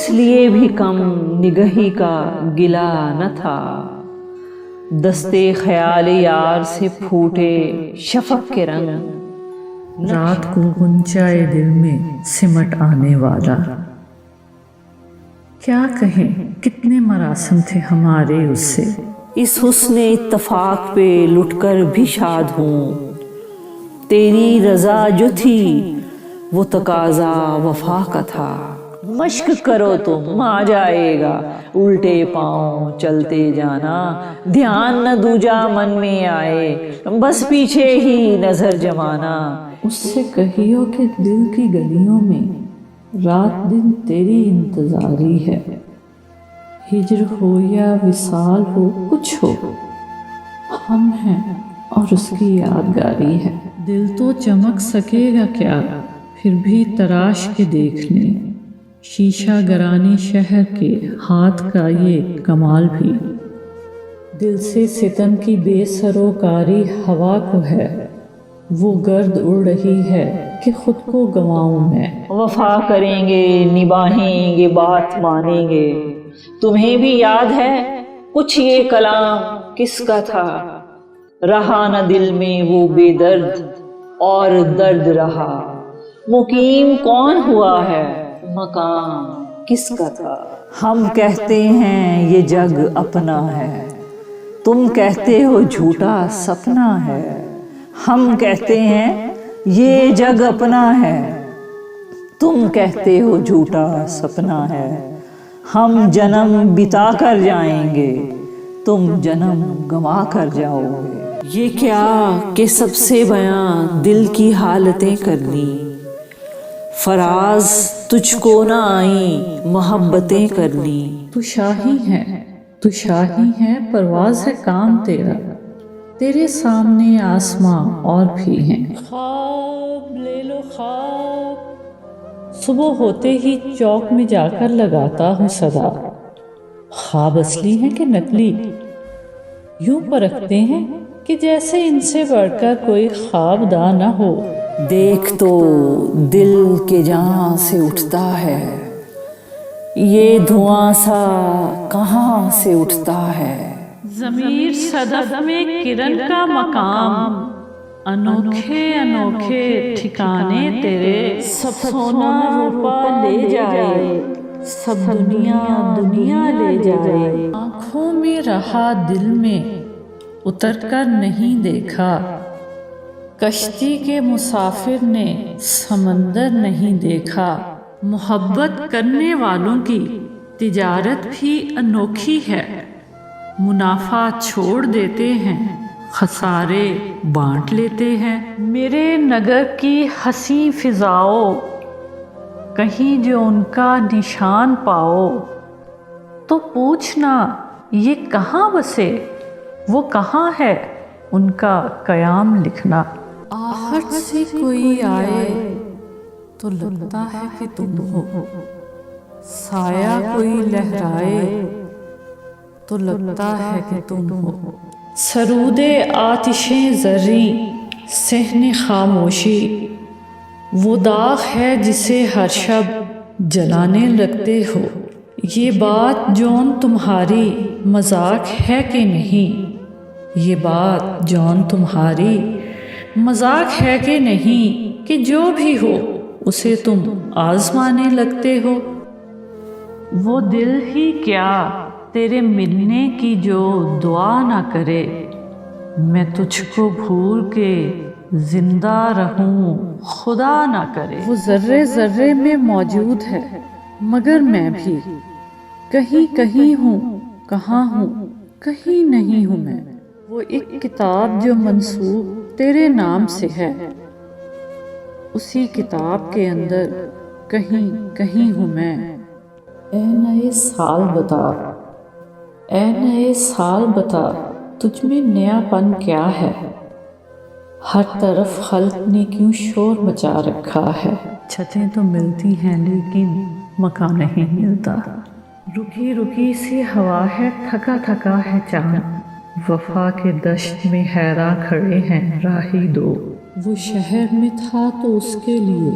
اس لیے بھی کم نگہی کا گلا نہ تھا، دستے خیال یار سے پھوٹے شفق کے رنگ، رات کو غنچۂ دل میں سمٹ آنے والا۔ کیا کہیں کتنے مراسم تھے ہمارے اس سے، اس حسن اتفاق پہ لٹ کر بھی شاد ہوں، تیری رضا جو تھی وہ تقاضا وفا کا تھا، مشق کرو تم آ جائے گا الٹے پاؤں چلتے جانا، دھیان نہ دوجا من میں آئے بس پیچھے ہی نظر جمانا۔ اس سے کہیو کہ دل کی گلیوں میں رات دن تیری انتظاری ہے، ہجر ہو یا وصال ہو کچھ ہو ہم ہیں اور اس کی یادگاری ہے۔ دل تو چمک سکے گا کیا پھر بھی تراش کے دیکھ لیں، شیشہ گرانی شہر کے ہاتھ کا یہ کمال بھی، دل سے ستم کی بے سروکاری ہوا کو ہے، وہ گرد اڑ رہی ہے کہ خود کو گنواؤں میں۔ وفا کریں گے نبھائیں گے بات مانیں گے، تمہیں بھی یاد ہے کچھ یہ کلام کس کا تھا، رہا نہ دل میں وہ بے درد اور درد رہا، مقیم کون ہوا ہے مقام کس کا تھا۔ ہم کہتے ہیں یہ جگ اپنا ہے، تم کہتے ہو جھوٹا سپنا ہے، ہم کہتے ہیں یہ جگ اپنا ہے، تم کہتے ہو جھوٹا سپنا ہے، ہم جنم بتا کر جائیں گے تم جنم گنوا کر جاؤ گے۔ یہ کیا کہ سب سے بیاں دل کی حالتیں کرنی، فراز تجھ کو نہ آئیں محبتیں کرنی۔ تو شاہی ہے تو شاہی ہے پرواز ہے کام تیرا، تیرے سامنے آسماں اور بھی ہیں۔ خواب لے لو خواب، صبح ہوتے ہی چوک میں جا کر لگاتا ہوں صدا، خواب اصلی ہیں کہ نقلی، یوں پرکھتے ہیں کہ جیسے ان سے بڑھ کر کوئی خواب داں نہ ہو۔ دیکھ تو دل کے جہاں سے اٹھتا ہے، یہ دھواں سا کہاں سے اٹھتا ہے، ضمیر صدف میں کرن کا مقام، انوکھے انوکھے ٹھکانے تیرے، سب سونا روپا لے جائے، سب دنیا دنیا لے جائے، آنکھوں میں رہا دل میں اتر کر نہیں دیکھا، کشتی کے مسافر نے سمندر نہیں دیکھا۔ محبت کرنے والوں کی تجارت بھی انوکھی ہے، منافع چھوڑ دیتے ہیں خسارے بانٹ لیتے ہیں۔ میرے نگر کی حسین فضاؤ کہیں جو ان کا نشان پاؤ، تو پوچھنا یہ کہاں بسے وہ کہاں ہے ان کا قیام لکھنا۔ آہٹ سے کوئی آئے تو لگتا ہے کہ تم ہو، سایہ کوئی لہرائے تو لگتا ہے کہ تم ہو، سرود آتشیں زریں صحن خاموشی، وہ داغ ہے جسے ہر شب جلانے لگتے ہو۔ یہ بات جون تمہاری مذاق ہے کہ نہیں، یہ بات جون تمہاری مذاق ہے کہ نہیں، کہ جو بھی ہو اسے تم آزمانے لگتے ہو۔ وہ دل ہی کیا تیرے ملنے کی جو دعا نہ کرے، میں تجھ کو بھول کے زندہ رہوں خدا نہ کرے۔ وہ ذرے ذرے میں موجود ہے مگر میں بھی کہیں کہیں ہوں، کہاں ہوں کہیں نہیں ہوں میں۔ وہ ایک کتاب جو منسوب تیرے نام سے ہے، اسی کتاب کے اندر کہیں کہیں ہوں میں۔ اے نئے سال بتا، اے نئے سال بتا، تجھ میں نیا پن کیا ہے، ہر طرف خلق نے کیوں شور مچا رکھا ہے۔ چھتیں تو ملتی ہیں لیکن مکان نہیں ملتا، رکی رکی سی ہوا ہے، تھکا تھکا ہے چاند، وفا کے دشت میں حیراں کھڑے ہیں راہی دو۔ وہ شہر میں تھا تو اس کے لیے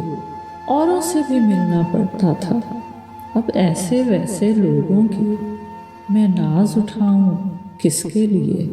اوروں سے بھی ملنا پڑتا تھا، اب ایسے ویسے لوگوں کی میں ناز اٹھاؤں کس کے لیے؟